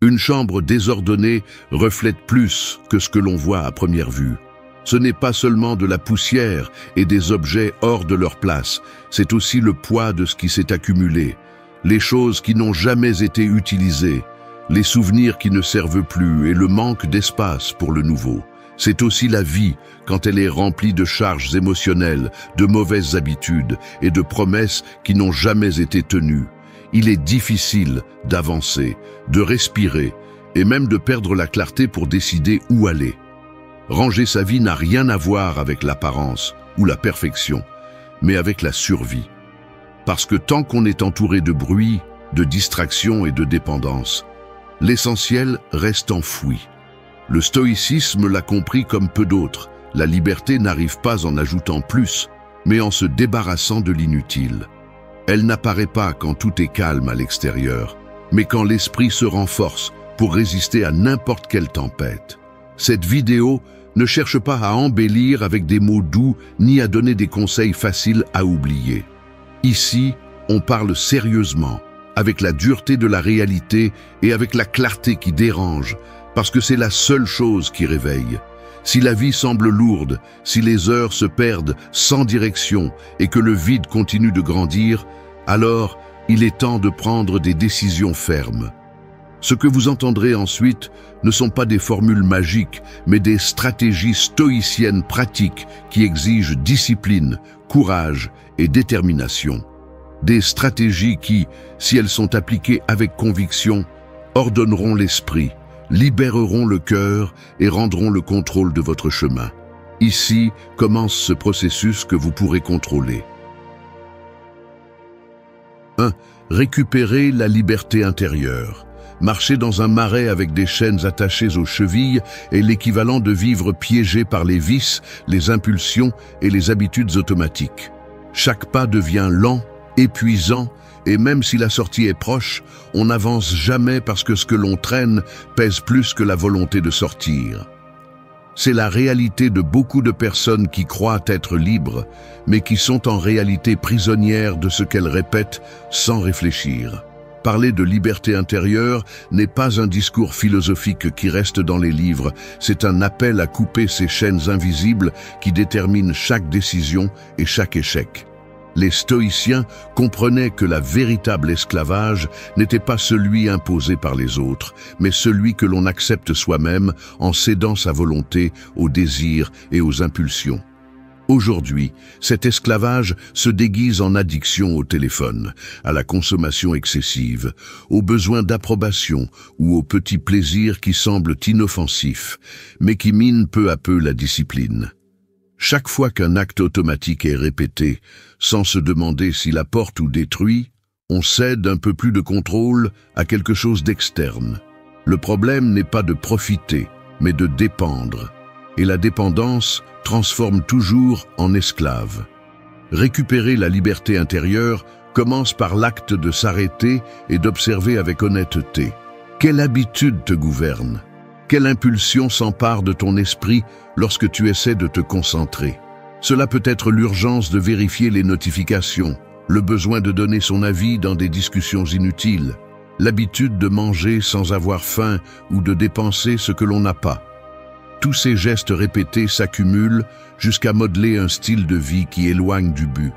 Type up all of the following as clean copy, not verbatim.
Une chambre désordonnée reflète plus que ce que l'on voit à première vue. Ce n'est pas seulement de la poussière et des objets hors de leur place, c'est aussi le poids de ce qui s'est accumulé, les choses qui n'ont jamais été utilisées, les souvenirs qui ne servent plus et le manque d'espace pour le nouveau. C'est aussi la vie quand elle est remplie de charges émotionnelles, de mauvaises habitudes et de promesses qui n'ont jamais été tenues. Il est difficile d'avancer, de respirer et même de perdre la clarté pour décider où aller. Ranger sa vie n'a rien à voir avec l'apparence ou la perfection, mais avec la survie. Parce que tant qu'on est entouré de bruit, de distractions et de dépendance, l'essentiel reste enfoui. Le stoïcisme l'a compris comme peu d'autres. La liberté n'arrive pas en ajoutant plus, mais en se débarrassant de l'inutile. Elle n'apparaît pas quand tout est calme à l'extérieur, mais quand l'esprit se renforce pour résister à n'importe quelle tempête. Cette vidéo ne cherche pas à embellir avec des mots doux ni à donner des conseils faciles à oublier. Ici, on parle sérieusement, avec la dureté de la réalité et avec la clarté qui dérange, parce que c'est la seule chose qui réveille. Si la vie semble lourde, si les heures se perdent sans direction et que le vide continue de grandir, alors il est temps de prendre des décisions fermes. Ce que vous entendrez ensuite ne sont pas des formules magiques, mais des stratégies stoïciennes pratiques qui exigent discipline, courage et détermination. Des stratégies qui, si elles sont appliquées avec conviction, ordonneront l'esprit, libéreront le cœur et rendront le contrôle de votre chemin. Ici commence ce processus que vous pourrez contrôler. 1. Récupérer la liberté intérieure. Marcher dans un marais avec des chaînes attachées aux chevilles est l'équivalent de vivre piégé par les vices, les impulsions et les habitudes automatiques. Chaque pas devient lent, épuisant, et même si la sortie est proche, on n'avance jamais parce que ce que l'on traîne pèse plus que la volonté de sortir. C'est la réalité de beaucoup de personnes qui croient être libres, mais qui sont en réalité prisonnières de ce qu'elles répètent sans réfléchir. Parler de liberté intérieure n'est pas un discours philosophique qui reste dans les livres, c'est un appel à couper ces chaînes invisibles qui déterminent chaque décision et chaque échec. Les stoïciens comprenaient que la véritable esclavage n'était pas celui imposé par les autres, mais celui que l'on accepte soi-même en cédant sa volonté aux désirs et aux impulsions. Aujourd'hui, cet esclavage se déguise en addiction au téléphone, à la consommation excessive, aux besoins d'approbation ou aux petits plaisirs qui semblent inoffensifs, mais qui minent peu à peu la discipline. Chaque fois qu'un acte automatique est répété, sans se demander s'il apporte ou détruit, on cède un peu plus de contrôle à quelque chose d'externe. Le problème n'est pas de profiter, mais de dépendre. Et la dépendance transforme toujours en esclave. Récupérer la liberté intérieure commence par l'acte de s'arrêter et d'observer avec honnêteté. Quelle habitude te gouverne? Quelle impulsion s'empare de ton esprit lorsque tu essaies de te concentrer? Cela peut être l'urgence de vérifier les notifications, le besoin de donner son avis dans des discussions inutiles, l'habitude de manger sans avoir faim ou de dépenser ce que l'on n'a pas. Tous ces gestes répétés s'accumulent jusqu'à modeler un style de vie qui éloigne du but.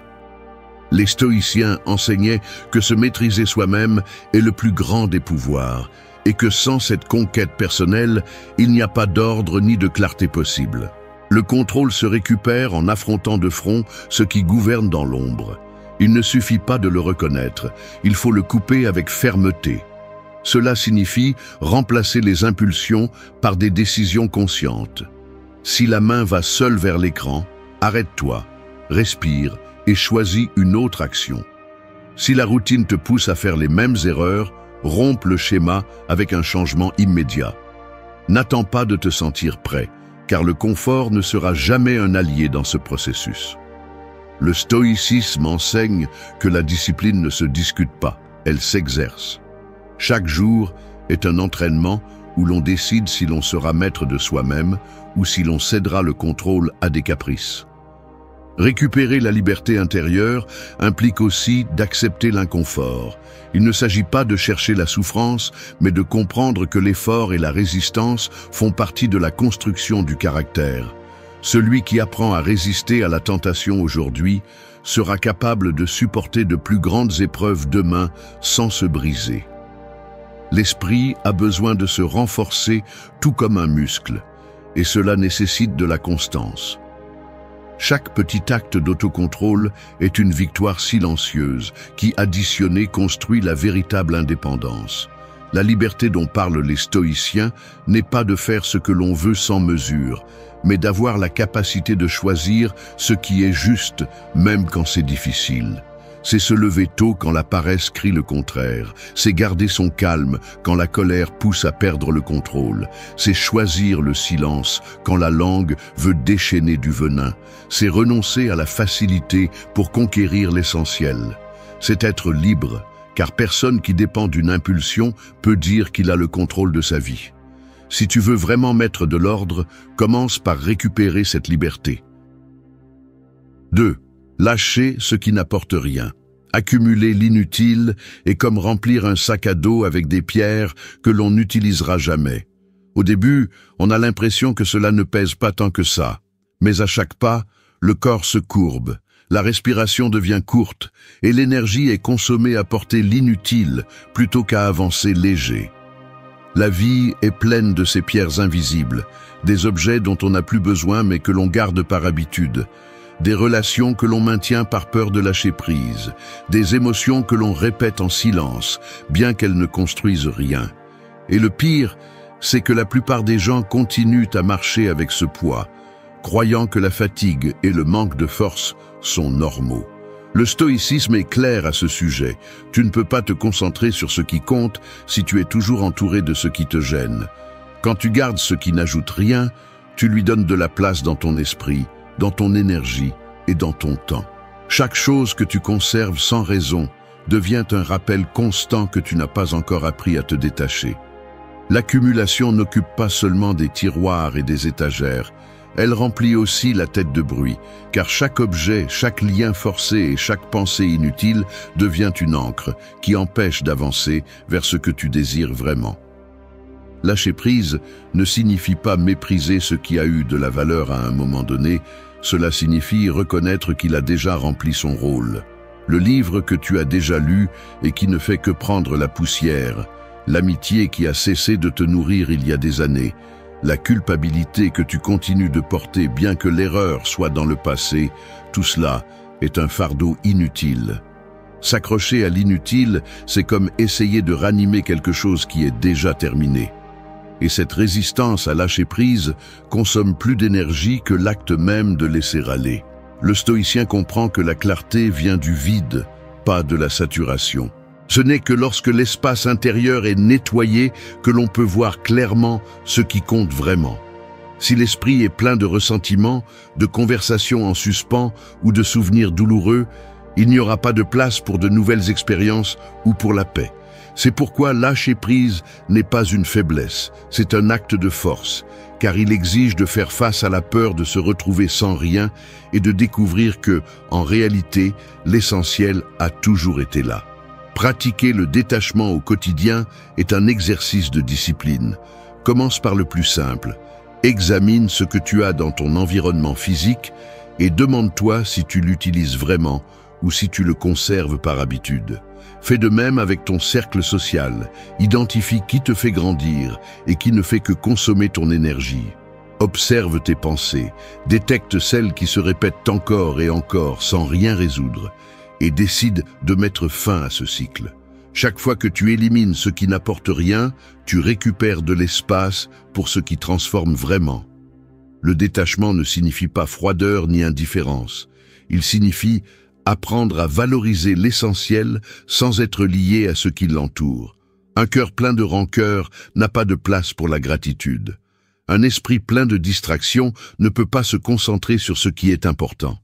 Les stoïciens enseignaient que se maîtriser soi-même est le plus grand des pouvoirs, et que sans cette conquête personnelle, il n'y a pas d'ordre ni de clarté possible. Le contrôle se récupère en affrontant de front ce qui gouverne dans l'ombre. Il ne suffit pas de le reconnaître, il faut le couper avec fermeté. Cela signifie remplacer les impulsions par des décisions conscientes. Si la main va seule vers l'écran, arrête-toi, respire et choisis une autre action. Si la routine te pousse à faire les mêmes erreurs, romps le schéma avec un changement immédiat. N'attends pas de te sentir prêt, car le confort ne sera jamais un allié dans ce processus. Le stoïcisme enseigne que la discipline ne se discute pas, elle s'exerce. Chaque jour est un entraînement où l'on décide si l'on sera maître de soi-même ou si l'on cédera le contrôle à des caprices. Récupérer la liberté intérieure implique aussi d'accepter l'inconfort. Il ne s'agit pas de chercher la souffrance, mais de comprendre que l'effort et la résistance font partie de la construction du caractère. Celui qui apprend à résister à la tentation aujourd'hui sera capable de supporter de plus grandes épreuves demain sans se briser. L'esprit a besoin de se renforcer tout comme un muscle, et cela nécessite de la constance. Chaque petit acte d'autocontrôle est une victoire silencieuse qui, additionnée, construit la véritable indépendance. La liberté dont parlent les stoïciens n'est pas de faire ce que l'on veut sans mesure, mais d'avoir la capacité de choisir ce qui est juste, même quand c'est difficile. C'est se lever tôt quand la paresse crie le contraire. C'est garder son calme quand la colère pousse à perdre le contrôle. C'est choisir le silence quand la langue veut déchaîner du venin. C'est renoncer à la facilité pour conquérir l'essentiel. C'est être libre, car personne qui dépend d'une impulsion peut dire qu'il a le contrôle de sa vie. Si tu veux vraiment mettre de l'ordre, commence par récupérer cette liberté. 2. Lâcher ce qui n'apporte rien. Accumuler l'inutile est comme remplir un sac à dos avec des pierres que l'on n'utilisera jamais. Au début, on a l'impression que cela ne pèse pas tant que ça. Mais à chaque pas, le corps se courbe, la respiration devient courte et l'énergie est consommée à porter l'inutile plutôt qu'à avancer léger. La vie est pleine de ces pierres invisibles, des objets dont on n'a plus besoin mais que l'on garde par habitude. Des relations que l'on maintient par peur de lâcher prise, des émotions que l'on répète en silence, bien qu'elles ne construisent rien. Et le pire, c'est que la plupart des gens continuent à marcher avec ce poids, croyant que la fatigue et le manque de force sont normaux. Le stoïcisme est clair à ce sujet. Tu ne peux pas te concentrer sur ce qui compte si tu es toujours entouré de ce qui te gêne. Quand tu gardes ce qui n'ajoute rien, tu lui donnes de la place dans ton esprit, dans ton énergie et dans ton temps. Chaque chose que tu conserves sans raison devient un rappel constant que tu n'as pas encore appris à te détacher. L'accumulation n'occupe pas seulement des tiroirs et des étagères, elle remplit aussi la tête de bruit, car chaque objet, chaque lien forcé et chaque pensée inutile devient une ancre qui empêche d'avancer vers ce que tu désires vraiment. Lâcher prise ne signifie pas mépriser ce qui a eu de la valeur à un moment donné, cela signifie reconnaître qu'il a déjà rempli son rôle. Le livre que tu as déjà lu et qui ne fait que prendre la poussière, l'amitié qui a cessé de te nourrir il y a des années, la culpabilité que tu continues de porter bien que l'erreur soit dans le passé, tout cela est un fardeau inutile. S'accrocher à l'inutile, c'est comme essayer de ranimer quelque chose qui est déjà terminé. Et cette résistance à lâcher prise consomme plus d'énergie que l'acte même de laisser aller. Le stoïcien comprend que la clarté vient du vide, pas de la saturation. Ce n'est que lorsque l'espace intérieur est nettoyé que l'on peut voir clairement ce qui compte vraiment. Si l'esprit est plein de ressentiments, de conversations en suspens ou de souvenirs douloureux, il n'y aura pas de place pour de nouvelles expériences ou pour la paix. C'est pourquoi lâcher prise n'est pas une faiblesse, c'est un acte de force, car il exige de faire face à la peur de se retrouver sans rien et de découvrir que, en réalité, l'essentiel a toujours été là. Pratiquer le détachement au quotidien est un exercice de discipline. Commence par le plus simple. Examine ce que tu as dans ton environnement physique et demande-toi si tu l'utilises vraiment ou si tu le conserves par habitude. Fais de même avec ton cercle social. Identifie qui te fait grandir et qui ne fait que consommer ton énergie. Observe tes pensées, détecte celles qui se répètent encore et encore sans rien résoudre et décide de mettre fin à ce cycle. Chaque fois que tu élimines ce qui n'apporte rien, tu récupères de l'espace pour ce qui transforme vraiment. Le détachement ne signifie pas froideur ni indifférence. Il signifie apprendre à valoriser l'essentiel sans être lié à ce qui l'entoure. Un cœur plein de rancœur n'a pas de place pour la gratitude. Un esprit plein de distractions ne peut pas se concentrer sur ce qui est important.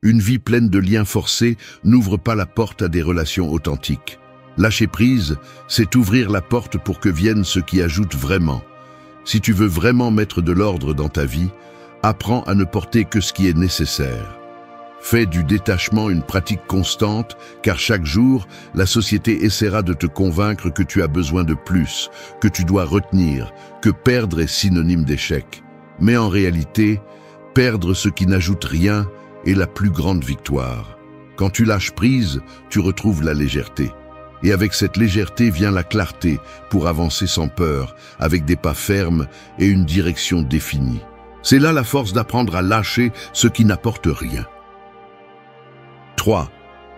Une vie pleine de liens forcés n'ouvre pas la porte à des relations authentiques. Lâcher prise, c'est ouvrir la porte pour que vienne ce qui ajoute vraiment. Si tu veux vraiment mettre de l'ordre dans ta vie, apprends à ne porter que ce qui est nécessaire. Fais du détachement une pratique constante, car chaque jour, la société essaiera de te convaincre que tu as besoin de plus, que tu dois retenir, que perdre est synonyme d'échec. Mais en réalité, perdre ce qui n'ajoute rien est la plus grande victoire. Quand tu lâches prise, tu retrouves la légèreté. Et avec cette légèreté vient la clarté pour avancer sans peur, avec des pas fermes et une direction définie. C'est là la force d'apprendre à lâcher ce qui n'apporte rien. 3.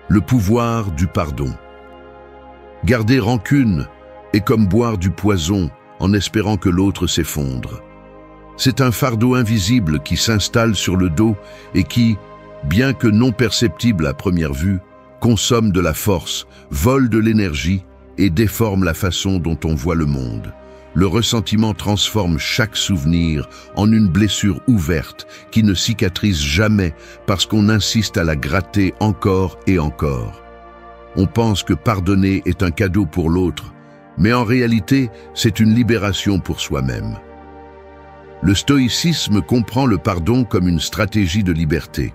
Le pouvoir du pardon. Garder rancune est comme boire du poison en espérant que l'autre s'effondre. C'est un fardeau invisible qui s'installe sur le dos et qui, bien que non perceptible à première vue, consomme de la force, vole de l'énergie et déforme la façon dont on voit le monde. Le ressentiment transforme chaque souvenir en une blessure ouverte qui ne cicatrise jamais parce qu'on insiste à la gratter encore et encore. On pense que pardonner est un cadeau pour l'autre, mais en réalité, c'est une libération pour soi-même. Le stoïcisme comprend le pardon comme une stratégie de liberté.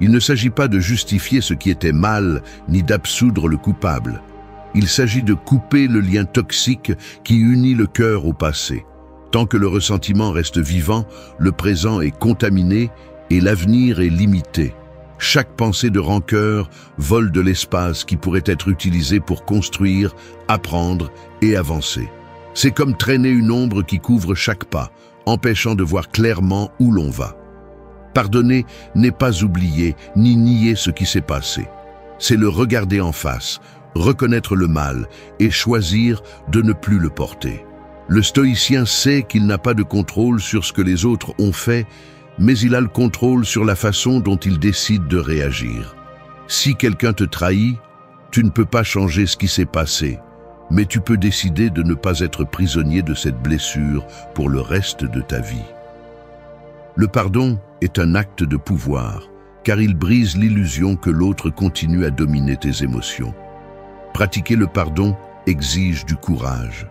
Il ne s'agit pas de justifier ce qui était mal, ni d'absoudre le coupable. Il s'agit de couper le lien toxique qui unit le cœur au passé. Tant que le ressentiment reste vivant, le présent est contaminé et l'avenir est limité. Chaque pensée de rancœur vole de l'espace qui pourrait être utilisé pour construire, apprendre et avancer. C'est comme traîner une ombre qui couvre chaque pas, empêchant de voir clairement où l'on va. Pardonner n'est pas oublier ni nier ce qui s'est passé. C'est le regarder en face, reconnaître le mal et choisir de ne plus le porter. Le stoïcien sait qu'il n'a pas de contrôle sur ce que les autres ont fait, mais il a le contrôle sur la façon dont il décide de réagir. Si quelqu'un te trahit, tu ne peux pas changer ce qui s'est passé, mais tu peux décider de ne pas être prisonnier de cette blessure pour le reste de ta vie. Le pardon est un acte de pouvoir, car il brise l'illusion que l'autre continue à dominer tes émotions. Pratiquer le pardon exige du courage.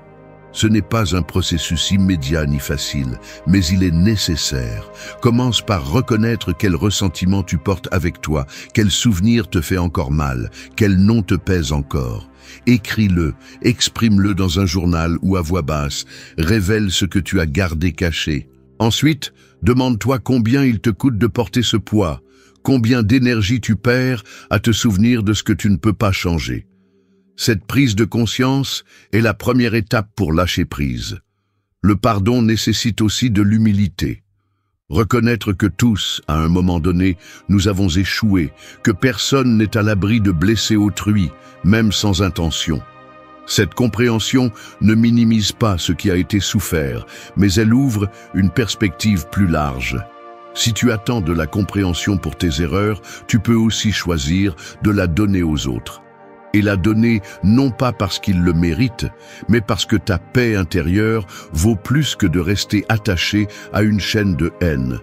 Ce n'est pas un processus immédiat ni facile, mais il est nécessaire. Commence par reconnaître quel ressentiment tu portes avec toi, quel souvenir te fait encore mal, quel nom te pèse encore. Écris-le, exprime-le dans un journal ou à voix basse, révèle ce que tu as gardé caché. Ensuite, demande-toi combien il te coûte de porter ce poids, combien d'énergie tu perds à te souvenir de ce que tu ne peux pas changer. Cette prise de conscience est la première étape pour lâcher prise. Le pardon nécessite aussi de l'humilité. Reconnaître que tous, à un moment donné, nous avons échoué, que personne n'est à l'abri de blesser autrui, même sans intention. Cette compréhension ne minimise pas ce qui a été souffert, mais elle ouvre une perspective plus large. Si tu attends de la compréhension pour tes erreurs, tu peux aussi choisir de la donner aux autres. Et la donner non pas parce qu'ils le méritent, mais parce que ta paix intérieure vaut plus que de rester attaché à une chaîne de haine.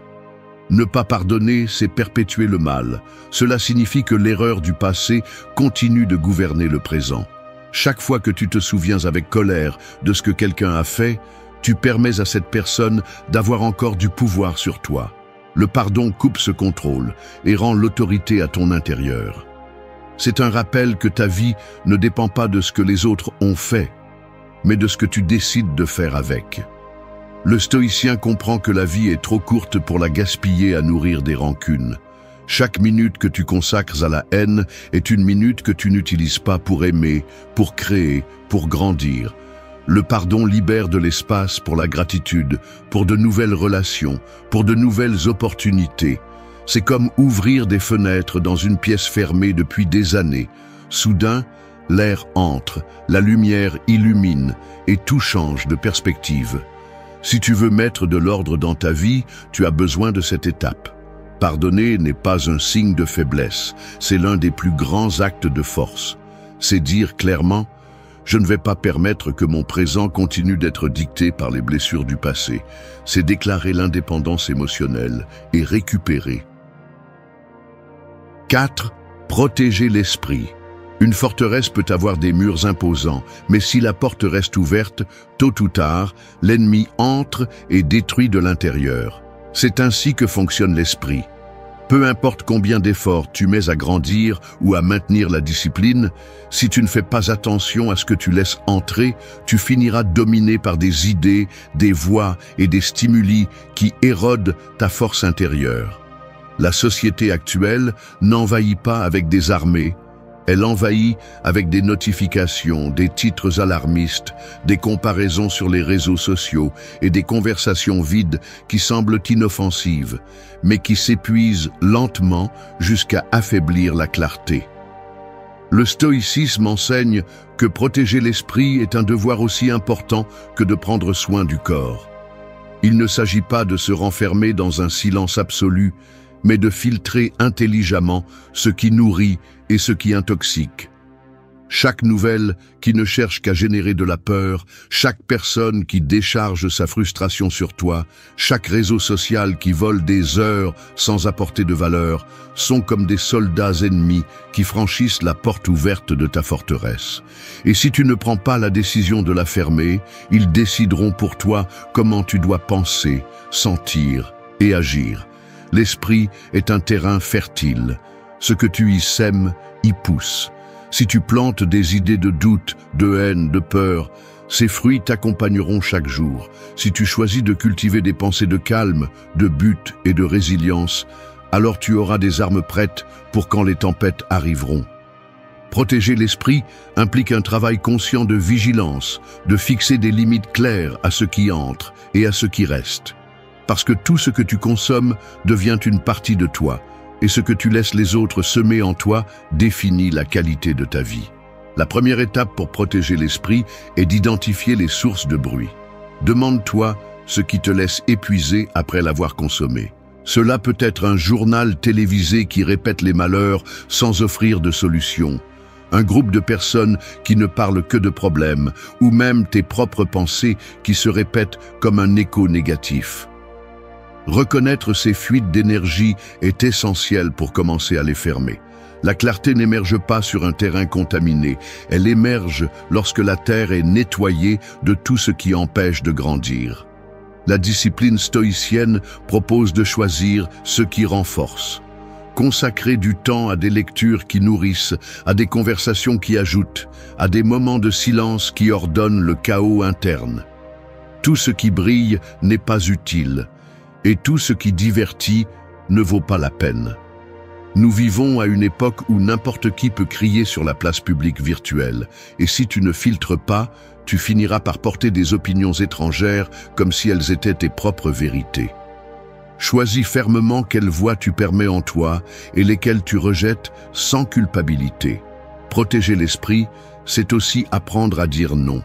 Ne pas pardonner, c'est perpétuer le mal. Cela signifie que l'erreur du passé continue de gouverner le présent. Chaque fois que tu te souviens avec colère de ce que quelqu'un a fait, tu permets à cette personne d'avoir encore du pouvoir sur toi. Le pardon coupe ce contrôle et rend l'autorité à ton intérieur. C'est un rappel que ta vie ne dépend pas de ce que les autres ont fait, mais de ce que tu décides de faire avec. Le stoïcien comprend que la vie est trop courte pour la gaspiller à nourrir des rancunes. Chaque minute que tu consacres à la haine est une minute que tu n'utilises pas pour aimer, pour créer, pour grandir. Le pardon libère de l'espace pour la gratitude, pour de nouvelles relations, pour de nouvelles opportunités. C'est comme ouvrir des fenêtres dans une pièce fermée depuis des années. Soudain, l'air entre, la lumière illumine et tout change de perspective. Si tu veux mettre de l'ordre dans ta vie, tu as besoin de cette étape. Pardonner n'est pas un signe de faiblesse, c'est l'un des plus grands actes de force. C'est dire clairement « Je ne vais pas permettre que mon présent continue d'être dicté par les blessures du passé ». C'est déclarer l'indépendance émotionnelle et récupérer. 4. Protéger l'esprit. Une forteresse peut avoir des murs imposants, mais si la porte reste ouverte, tôt ou tard, l'ennemi entre et détruit de l'intérieur. C'est ainsi que fonctionne l'esprit. Peu importe combien d'efforts tu mets à grandir ou à maintenir la discipline, si tu ne fais pas attention à ce que tu laisses entrer, tu finiras dominé par des idées, des voix et des stimuli qui érodent ta force intérieure. La société actuelle n'envahit pas avec des armées, elle envahit avec des notifications, des titres alarmistes, des comparaisons sur les réseaux sociaux et des conversations vides qui semblent inoffensives, mais qui s'épuisent lentement jusqu'à affaiblir la clarté. Le stoïcisme enseigne que protéger l'esprit est un devoir aussi important que de prendre soin du corps. Il ne s'agit pas de se renfermer dans un silence absolu, mais de filtrer intelligemment ce qui nourrit et ce qui intoxique. Chaque nouvelle qui ne cherche qu'à générer de la peur, chaque personne qui décharge sa frustration sur toi, chaque réseau social qui vole des heures sans apporter de valeur, sont comme des soldats ennemis qui franchissent la porte ouverte de ta forteresse. Et si tu ne prends pas la décision de la fermer, ils décideront pour toi comment tu dois penser, sentir et agir. L'esprit est un terrain fertile. Ce que tu y sèmes, y pousse. Si tu plantes des idées de doute, de haine, de peur, ces fruits t'accompagneront chaque jour. Si tu choisis de cultiver des pensées de calme, de but et de résilience, alors tu auras des armes prêtes pour quand les tempêtes arriveront. Protéger l'esprit implique un travail conscient de vigilance, de fixer des limites claires à ce qui entre et à ce qui reste. Parce que tout ce que tu consommes devient une partie de toi, et ce que tu laisses les autres semer en toi définit la qualité de ta vie. La première étape pour protéger l'esprit est d'identifier les sources de bruit. Demande-toi ce qui te laisse épuisé après l'avoir consommé. Cela peut être un journal télévisé qui répète les malheurs sans offrir de solution, un groupe de personnes qui ne parlent que de problèmes, ou même tes propres pensées qui se répètent comme un écho négatif. Reconnaître ces fuites d'énergie est essentiel pour commencer à les fermer. La clarté n'émerge pas sur un terrain contaminé, elle émerge lorsque la terre est nettoyée de tout ce qui empêche de grandir. La discipline stoïcienne propose de choisir ce qui renforce. Consacrer du temps à des lectures qui nourrissent, à des conversations qui ajoutent, à des moments de silence qui ordonnent le chaos interne. Tout ce qui brille n'est pas utile. Et tout ce qui divertit ne vaut pas la peine. Nous vivons à une époque où n'importe qui peut crier sur la place publique virtuelle, et si tu ne filtres pas, tu finiras par porter des opinions étrangères comme si elles étaient tes propres vérités. Choisis fermement quelles voix tu permets en toi et lesquelles tu rejettes sans culpabilité. Protéger l'esprit, c'est aussi apprendre à dire non.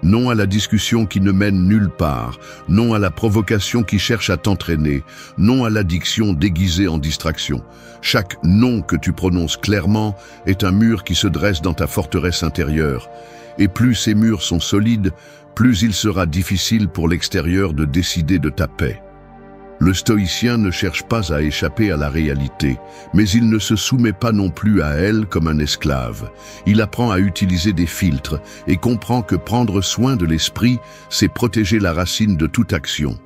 Non à la discussion qui ne mène nulle part, non à la provocation qui cherche à t'entraîner, non à l'addiction déguisée en distraction. Chaque non que tu prononces clairement est un mur qui se dresse dans ta forteresse intérieure. Et plus ces murs sont solides, plus il sera difficile pour l'extérieur de décider de ta paix. Le stoïcien ne cherche pas à échapper à la réalité, mais il ne se soumet pas non plus à elle comme un esclave. Il apprend à utiliser des filtres et comprend que prendre soin de l'esprit, c'est protéger la racine de toute action.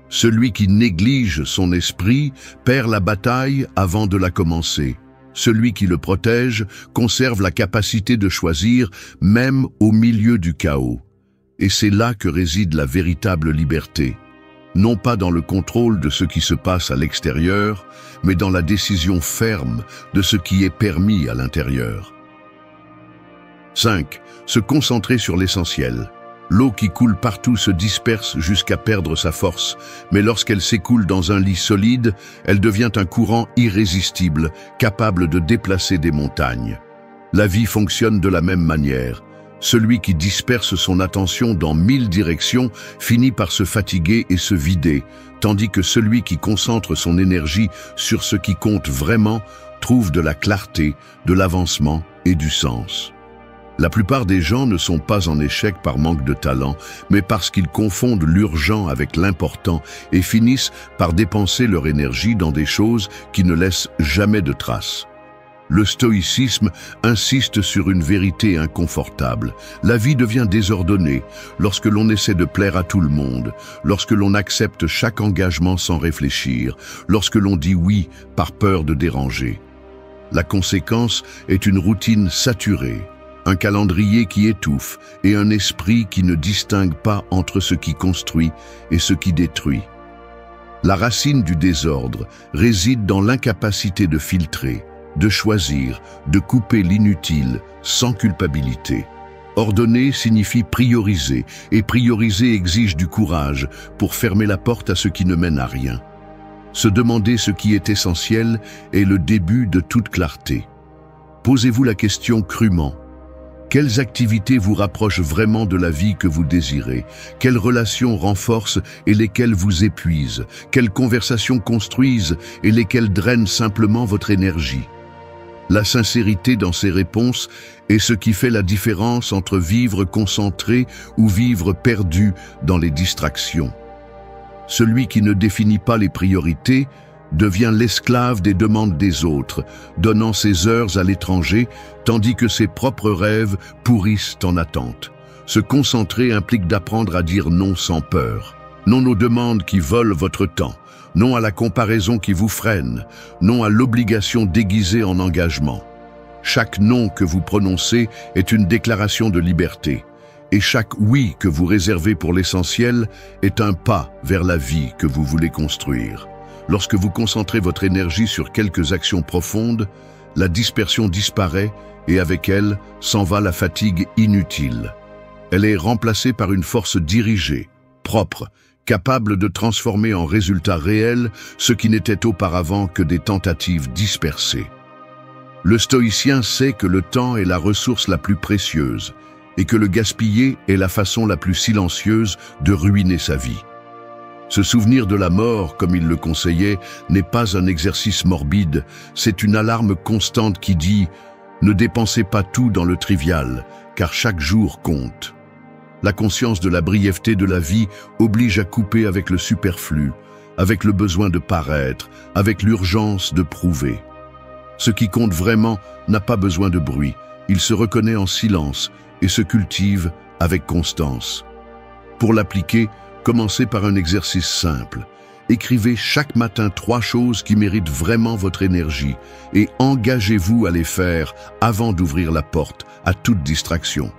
Celui qui néglige son esprit perd la bataille avant de la commencer. Celui qui le protège conserve la capacité de choisir même au milieu du chaos. Et c'est là que réside la véritable liberté. Non pas dans le contrôle de ce qui se passe à l'extérieur, mais dans la décision ferme de ce qui est permis à l'intérieur. 5. Se concentrer sur l'essentiel. L'eau qui coule partout se disperse jusqu'à perdre sa force, mais lorsqu'elle s'écoule dans un lit solide, elle devient un courant irrésistible, capable de déplacer des montagnes. La vie fonctionne de la même manière. Celui qui disperse son attention dans 1000 directions finit par se fatiguer et se vider, tandis que celui qui concentre son énergie sur ce qui compte vraiment trouve de la clarté, de l'avancement et du sens. La plupart des gens ne sont pas en échec par manque de talent, mais parce qu'ils confondent l'urgent avec l'important et finissent par dépenser leur énergie dans des choses qui ne laissent jamais de traces. Le stoïcisme insiste sur une vérité inconfortable. La vie devient désordonnée lorsque l'on essaie de plaire à tout le monde, lorsque l'on accepte chaque engagement sans réfléchir, lorsque l'on dit oui par peur de déranger. La conséquence est une routine saturée, un calendrier qui étouffe et un esprit qui ne distingue pas entre ce qui construit et ce qui détruit. La racine du désordre réside dans l'incapacité de filtrer, de choisir, de couper l'inutile sans culpabilité. Ordonner signifie prioriser, et prioriser exige du courage pour fermer la porte à ce qui ne mène à rien. Se demander ce qui est essentiel est le début de toute clarté. Posez-vous la question crûment. Quelles activités vous rapprochent vraiment de la vie que vous désirez? Quelles relations renforcent et lesquelles vous épuisent? Quelles conversations construisent et lesquelles drainent simplement votre énergie? La sincérité dans ces réponses est ce qui fait la différence entre vivre concentré ou vivre perdu dans les distractions. Celui qui ne définit pas les priorités devient l'esclave des demandes des autres, donnant ses heures à l'étranger, tandis que ses propres rêves pourrissent en attente. Se concentrer implique d'apprendre à dire non sans peur. Non aux demandes qui volent votre temps. Non à la comparaison qui vous freine, non à l'obligation déguisée en engagement. Chaque non que vous prononcez est une déclaration de liberté, et chaque oui que vous réservez pour l'essentiel est un pas vers la vie que vous voulez construire. Lorsque vous concentrez votre énergie sur quelques actions profondes, la dispersion disparaît et avec elle s'en va la fatigue inutile. Elle est remplacée par une force dirigée, propre, capable de transformer en résultat réel ce qui n'était auparavant que des tentatives dispersées. Le stoïcien sait que le temps est la ressource la plus précieuse et que le gaspiller est la façon la plus silencieuse de ruiner sa vie. Se souvenir de la mort, comme il le conseillait, n'est pas un exercice morbide, c'est une alarme constante qui dit « Ne dépensez pas tout dans le trivial, car chaque jour compte ». La conscience de la brièveté de la vie oblige à couper avec le superflu, avec le besoin de paraître, avec l'urgence de prouver. Ce qui compte vraiment n'a pas besoin de bruit, il se reconnaît en silence et se cultive avec constance. Pour l'appliquer, commencez par un exercice simple. Écrivez chaque matin 3 choses qui méritent vraiment votre énergie et engagez-vous à les faire avant d'ouvrir la porte à toute distraction.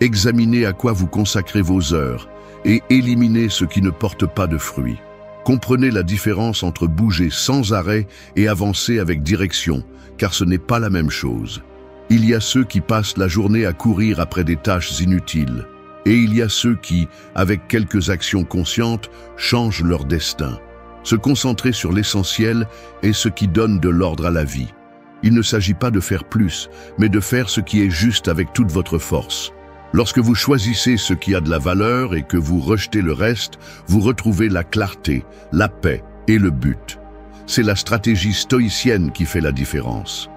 Examinez à quoi vous consacrez vos heures et éliminez ce qui ne porte pas de fruits. Comprenez la différence entre bouger sans arrêt et avancer avec direction, car ce n'est pas la même chose. Il y a ceux qui passent la journée à courir après des tâches inutiles, et il y a ceux qui, avec quelques actions conscientes, changent leur destin. Se concentrer sur l'essentiel est ce qui donne de l'ordre à la vie. Il ne s'agit pas de faire plus, mais de faire ce qui est juste avec toute votre force. Lorsque vous choisissez ce qui a de la valeur et que vous rejetez le reste, vous retrouvez la clarté, la paix et le but. C'est la stratégie stoïcienne qui fait la différence.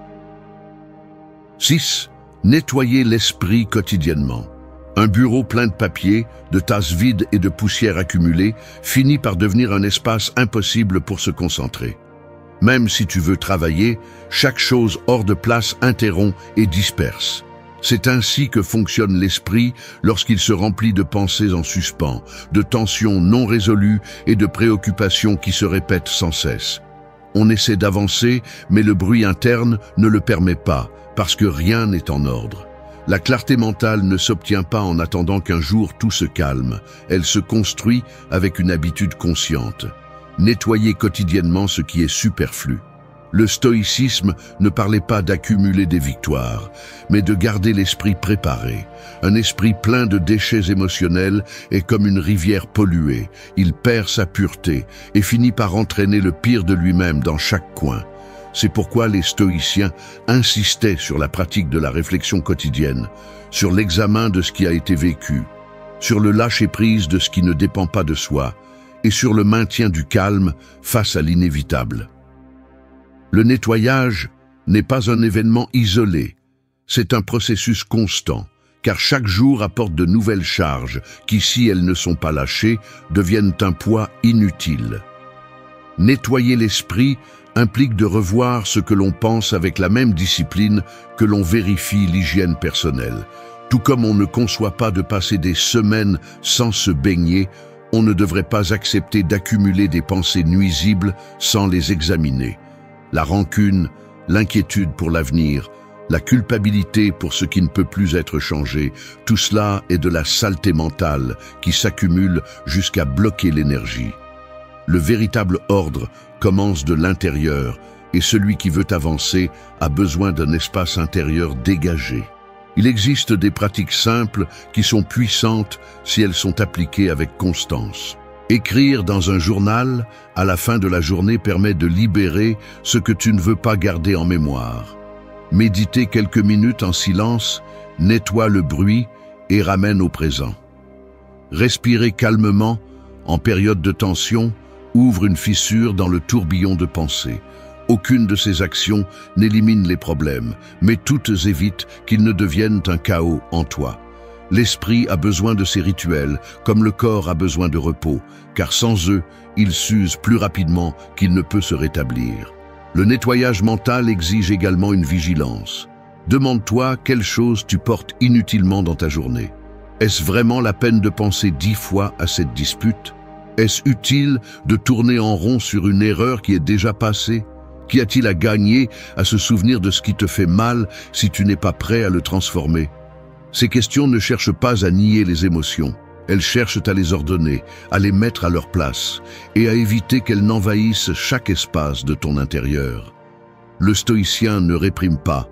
6. Nettoyer l'esprit quotidiennement. Un bureau plein de papier, de tasses vides et de poussière accumulée finit par devenir un espace impossible pour se concentrer. Même si tu veux travailler, chaque chose hors de place interrompt et disperse. C'est ainsi que fonctionne l'esprit lorsqu'il se remplit de pensées en suspens, de tensions non résolues et de préoccupations qui se répètent sans cesse. On essaie d'avancer, mais le bruit interne ne le permet pas, parce que rien n'est en ordre. La clarté mentale ne s'obtient pas en attendant qu'un jour tout se calme. Elle se construit avec une habitude consciente. Nettoyer quotidiennement ce qui est superflu. Le stoïcisme ne parlait pas d'accumuler des victoires, mais de garder l'esprit préparé. Un esprit plein de déchets émotionnels est comme une rivière polluée. Il perd sa pureté et finit par entraîner le pire de lui-même dans chaque coin. C'est pourquoi les stoïciens insistaient sur la pratique de la réflexion quotidienne, sur l'examen de ce qui a été vécu, sur le lâcher-prise de ce qui ne dépend pas de soi, et sur le maintien du calme face à l'inévitable. Le nettoyage n'est pas un événement isolé, c'est un processus constant, car chaque jour apporte de nouvelles charges qui, si elles ne sont pas lâchées, deviennent un poids inutile. Nettoyer l'esprit implique de revoir ce que l'on pense avec la même discipline que l'on vérifie l'hygiène personnelle. Tout comme on ne conçoit pas de passer des semaines sans se baigner, on ne devrait pas accepter d'accumuler des pensées nuisibles sans les examiner. La rancune, l'inquiétude pour l'avenir, la culpabilité pour ce qui ne peut plus être changé, tout cela est de la saleté mentale qui s'accumule jusqu'à bloquer l'énergie. Le véritable ordre commence de l'intérieur et celui qui veut avancer a besoin d'un espace intérieur dégagé. Il existe des pratiques simples qui sont puissantes si elles sont appliquées avec constance. Écrire dans un journal, à la fin de la journée, permet de libérer ce que tu ne veux pas garder en mémoire. Méditer quelques minutes en silence nettoie le bruit et ramène au présent. Respirer calmement, en période de tension, ouvre une fissure dans le tourbillon de pensée. Aucune de ces actions n'élimine les problèmes, mais toutes évitent qu'ils ne deviennent un chaos en toi. L'esprit a besoin de ces rituels, comme le corps a besoin de repos, car sans eux, il s'use plus rapidement qu'il ne peut se rétablir. Le nettoyage mental exige également une vigilance. Demande-toi quelles choses tu portes inutilement dans ta journée. Est-ce vraiment la peine de penser 10 fois à cette dispute? Est-ce utile de tourner en rond sur une erreur qui est déjà passée? Qu'y a-t-il à gagner à se souvenir de ce qui te fait mal si tu n'es pas prêt à le transformer? Ces questions ne cherchent pas à nier les émotions. Elles cherchent à les ordonner, à les mettre à leur place et à éviter qu'elles n'envahissent chaque espace de ton intérieur. Le stoïcien ne réprime pas,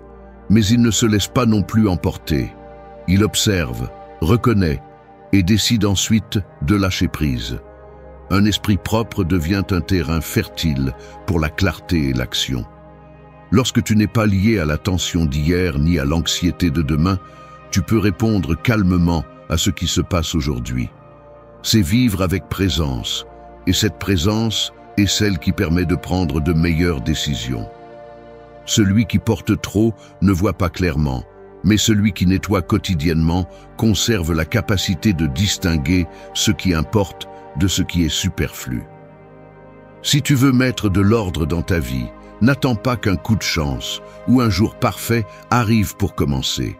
mais il ne se laisse pas non plus emporter. Il observe, reconnaît et décide ensuite de lâcher prise. Un esprit propre devient un terrain fertile pour la clarté et l'action. Lorsque tu n'es pas lié à la tension d'hier ni à l'anxiété de demain, tu peux répondre calmement à ce qui se passe aujourd'hui. C'est vivre avec présence, et cette présence est celle qui permet de prendre de meilleures décisions. Celui qui porte trop ne voit pas clairement, mais celui qui nettoie quotidiennement conserve la capacité de distinguer ce qui importe de ce qui est superflu. Si tu veux mettre de l'ordre dans ta vie, n'attends pas qu'un coup de chance ou un jour parfait arrive pour commencer.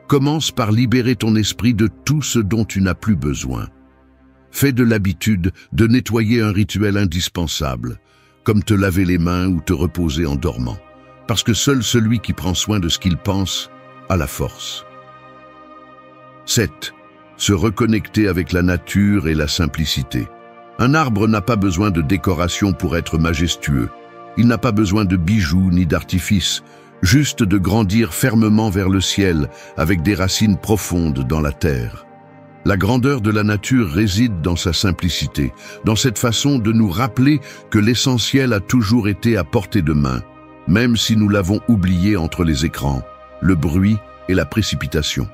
Commence par libérer ton esprit de tout ce dont tu n'as plus besoin. Fais de l'habitude de nettoyer un rituel indispensable, comme te laver les mains ou te reposer en dormant, parce que seul celui qui prend soin de ce qu'il pense a la force. 7. Se reconnecter avec la nature et la simplicité. Un arbre n'a pas besoin de décoration pour être majestueux. Il n'a pas besoin de bijoux ni d'artifices, juste de grandir fermement vers le ciel avec des racines profondes dans la terre. La grandeur de la nature réside dans sa simplicité, dans cette façon de nous rappeler que l'essentiel a toujours été à portée de main, même si nous l'avons oublié entre les écrans, le bruit et la précipitation.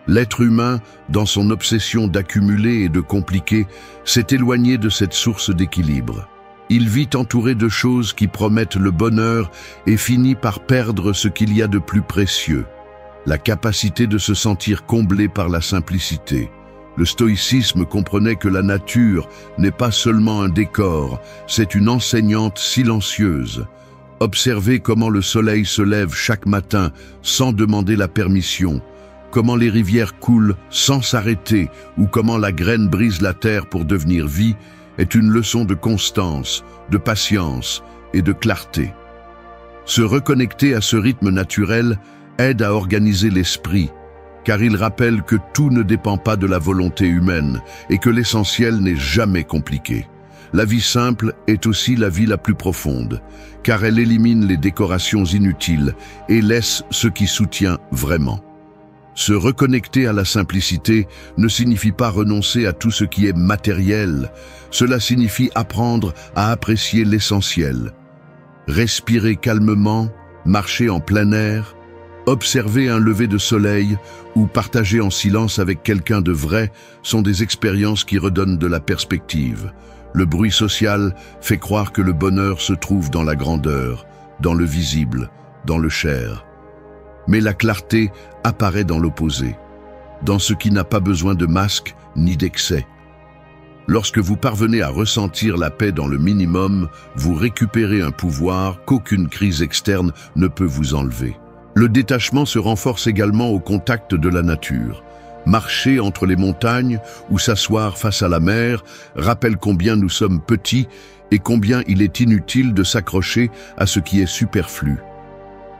L'être humain, dans son obsession d'accumuler et de compliquer, s'est éloigné de cette source d'équilibre. Il vit entouré de choses qui promettent le bonheur et finit par perdre ce qu'il y a de plus précieux, la capacité de se sentir comblé par la simplicité. Le stoïcisme comprenait que la nature n'est pas seulement un décor, c'est une enseignante silencieuse. Observez comment le soleil se lève chaque matin sans demander la permission, comment les rivières coulent sans s'arrêter ou comment la graine brise la terre pour devenir vie, est une leçon de constance, de patience et de clarté. Se reconnecter à ce rythme naturel aide à organiser l'esprit, car il rappelle que tout ne dépend pas de la volonté humaine et que l'essentiel n'est jamais compliqué. La vie simple est aussi la vie la plus profonde, car elle élimine les décorations inutiles et laisse ce qui soutient vraiment. Se reconnecter à la simplicité ne signifie pas renoncer à tout ce qui est matériel. Cela signifie apprendre à apprécier l'essentiel. Respirer calmement, marcher en plein air, observer un lever de soleil ou partager en silence avec quelqu'un de vrai sont des expériences qui redonnent de la perspective. Le bruit social fait croire que le bonheur se trouve dans la grandeur, dans le visible, dans le cher. Mais la clarté apparaît dans l'opposé, dans ce qui n'a pas besoin de masque ni d'excès. Lorsque vous parvenez à ressentir la paix dans le minimum, vous récupérez un pouvoir qu'aucune crise externe ne peut vous enlever. Le détachement se renforce également au contact de la nature. Marcher entre les montagnes ou s'asseoir face à la mer rappelle combien nous sommes petits et combien il est inutile de s'accrocher à ce qui est superflu.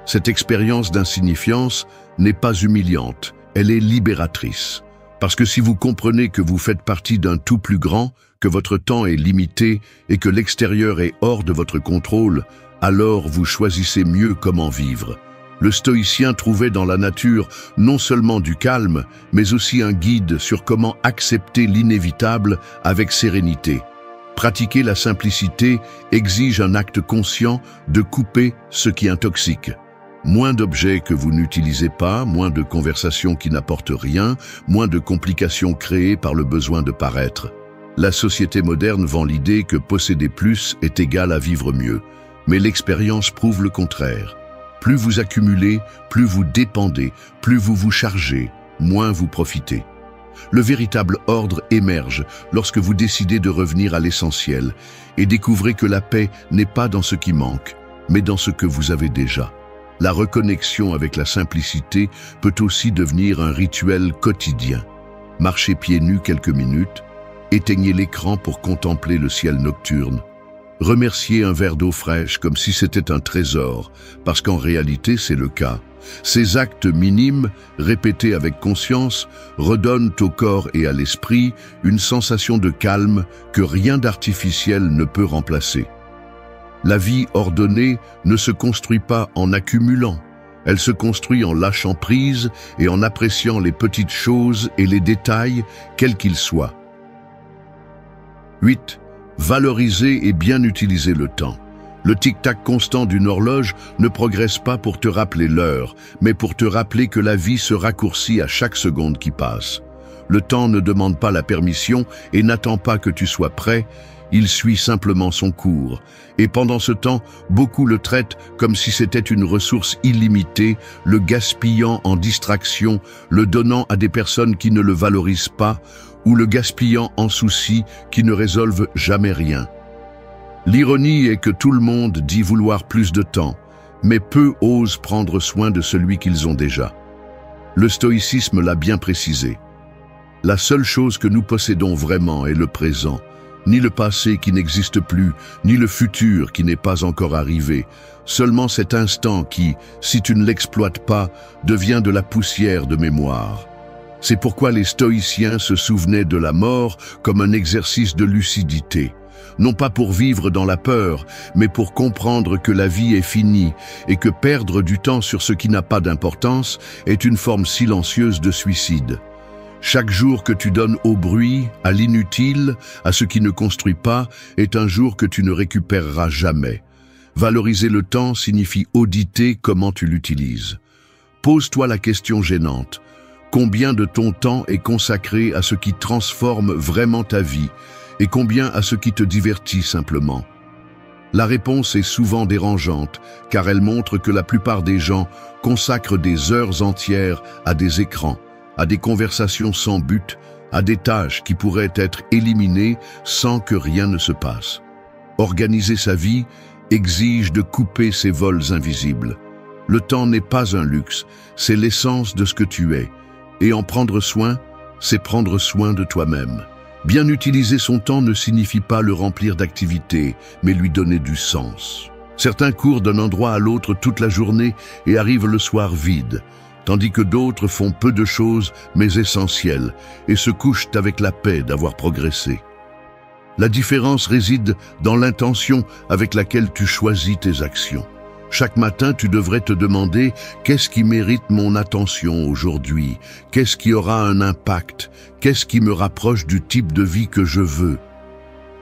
Cette expérience d'insignifiance n'est pas humiliante, elle est libératrice. Parce que si vous comprenez que vous faites partie d'un tout plus grand, que votre temps est limité et que l'extérieur est hors de votre contrôle, alors vous choisissez mieux comment vivre. Le stoïcien trouvait dans la nature non seulement du calme, mais aussi un guide sur comment accepter l'inévitable avec sérénité. Pratiquer la simplicité exige un acte conscient de couper ce qui intoxique. Moins d'objets que vous n'utilisez pas, moins de conversations qui n'apportent rien, moins de complications créées par le besoin de paraître. La société moderne vend l'idée que posséder plus est égal à vivre mieux, mais l'expérience prouve le contraire. Plus vous accumulez, plus vous dépendez, plus vous vous chargez, moins vous profitez. Le véritable ordre émerge lorsque vous décidez de revenir à l'essentiel et découvrez que la paix n'est pas dans ce qui manque, mais dans ce que vous avez déjà. La reconnexion avec la simplicité peut aussi devenir un rituel quotidien. Marchez pieds nus quelques minutes, éteignez l'écran pour contempler le ciel nocturne. Remerciez un verre d'eau fraîche comme si c'était un trésor, parce qu'en réalité c'est le cas. Ces actes minimes, répétés avec conscience, redonnent au corps et à l'esprit une sensation de calme que rien d'artificiel ne peut remplacer. La vie ordonnée ne se construit pas en accumulant, elle se construit en lâchant prise et en appréciant les petites choses et les détails, quels qu'ils soient. 8. Valoriser et bien utiliser le temps. Le tic-tac constant d'une horloge ne progresse pas pour te rappeler l'heure, mais pour te rappeler que la vie se raccourcit à chaque seconde qui passe. Le temps ne demande pas la permission et n'attend pas que tu sois prêt, il suit simplement son cours. Et pendant ce temps, beaucoup le traitent comme si c'était une ressource illimitée, le gaspillant en distraction, le donnant à des personnes qui ne le valorisent pas, ou le gaspillant en soucis qui ne résolvent jamais rien. L'ironie est que tout le monde dit vouloir plus de temps, mais peu osent prendre soin de celui qu'ils ont déjà. Le stoïcisme l'a bien précisé. La seule chose que nous possédons vraiment est le présent, ni le passé qui n'existe plus, ni le futur qui n'est pas encore arrivé. Seulement cet instant qui, si tu ne l'exploites pas, devient de la poussière de mémoire. C'est pourquoi les stoïciens se souvenaient de la mort comme un exercice de lucidité. Non pas pour vivre dans la peur, mais pour comprendre que la vie est finie et que perdre du temps sur ce qui n'a pas d'importance est une forme silencieuse de suicide. Chaque jour que tu donnes au bruit, à l'inutile, à ce qui ne construit pas, est un jour que tu ne récupéreras jamais. Valoriser le temps signifie auditer comment tu l'utilises. Pose-toi la question gênante. Combien de ton temps est consacré à ce qui transforme vraiment ta vie et combien à ce qui te divertit simplement? La réponse est souvent dérangeante, car elle montre que la plupart des gens consacrent des heures entières à des écrans, à des conversations sans but, à des tâches qui pourraient être éliminées sans que rien ne se passe. Organiser sa vie exige de couper ces vols invisibles. Le temps n'est pas un luxe, c'est l'essence de ce que tu es. Et en prendre soin, c'est prendre soin de toi-même. Bien utiliser son temps ne signifie pas le remplir d'activités, mais lui donner du sens. Certains courent d'un endroit à l'autre toute la journée et arrivent le soir vides, tandis que d'autres font peu de choses mais essentielles et se couchent avec la paix d'avoir progressé. La différence réside dans l'intention avec laquelle tu choisis tes actions. Chaque matin, tu devrais te demander « Qu'est-ce qui mérite mon attention aujourd'hui? Qu'est-ce qui aura un impact? Qu'est-ce qui me rapproche du type de vie que je veux ?»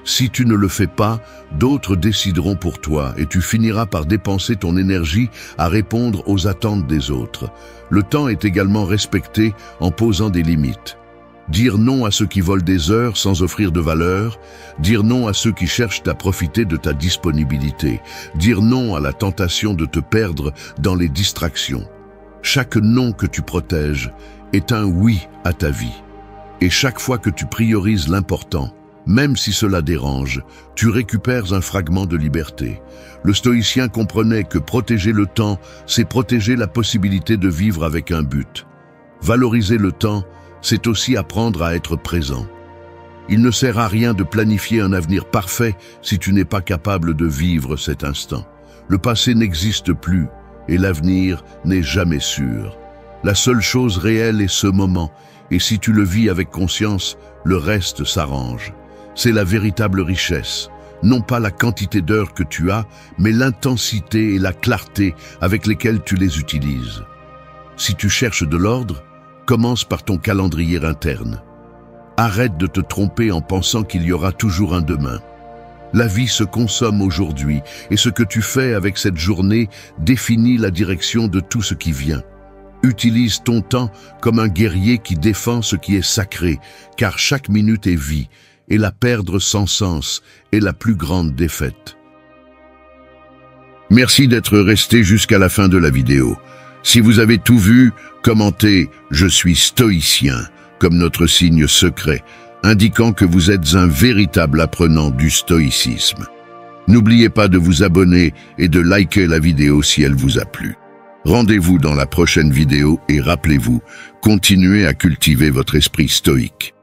Si tu ne le fais pas, d'autres décideront pour toi et tu finiras par dépenser ton énergie à répondre aux attentes des autres. Le temps est également respecté en posant des limites. Dire non à ceux qui volent des heures sans offrir de valeur, dire non à ceux qui cherchent à profiter de ta disponibilité, dire non à la tentation de te perdre dans les distractions. Chaque non que tu protèges est un oui à ta vie. Et chaque fois que tu priorises l'important, Même si cela dérange, tu récupères un fragment de liberté. Le stoïcien comprenait que protéger le temps, c'est protéger la possibilité de vivre avec un but. Valoriser le temps, c'est aussi apprendre à être présent. Il ne sert à rien de planifier un avenir parfait si tu n'es pas capable de vivre cet instant. Le passé n'existe plus et l'avenir n'est jamais sûr. La seule chose réelle est ce moment, et si tu le vis avec conscience, le reste s'arrange. C'est la véritable richesse, non pas la quantité d'heures que tu as, mais l'intensité et la clarté avec lesquelles tu les utilises. Si tu cherches de l'ordre, commence par ton calendrier interne. Arrête de te tromper en pensant qu'il y aura toujours un demain. La vie se consomme aujourd'hui et ce que tu fais avec cette journée définit la direction de tout ce qui vient. Utilise ton temps comme un guerrier qui défend ce qui est sacré, car chaque minute est vie, et la perdre sans sens est la plus grande défaite. Merci d'être resté jusqu'à la fin de la vidéo. Si vous avez tout vu, commentez « Je suis stoïcien » comme notre signe secret, indiquant que vous êtes un véritable apprenant du stoïcisme. N'oubliez pas de vous abonner et de liker la vidéo si elle vous a plu. Rendez-vous dans la prochaine vidéo et rappelez-vous, continuez à cultiver votre esprit stoïque.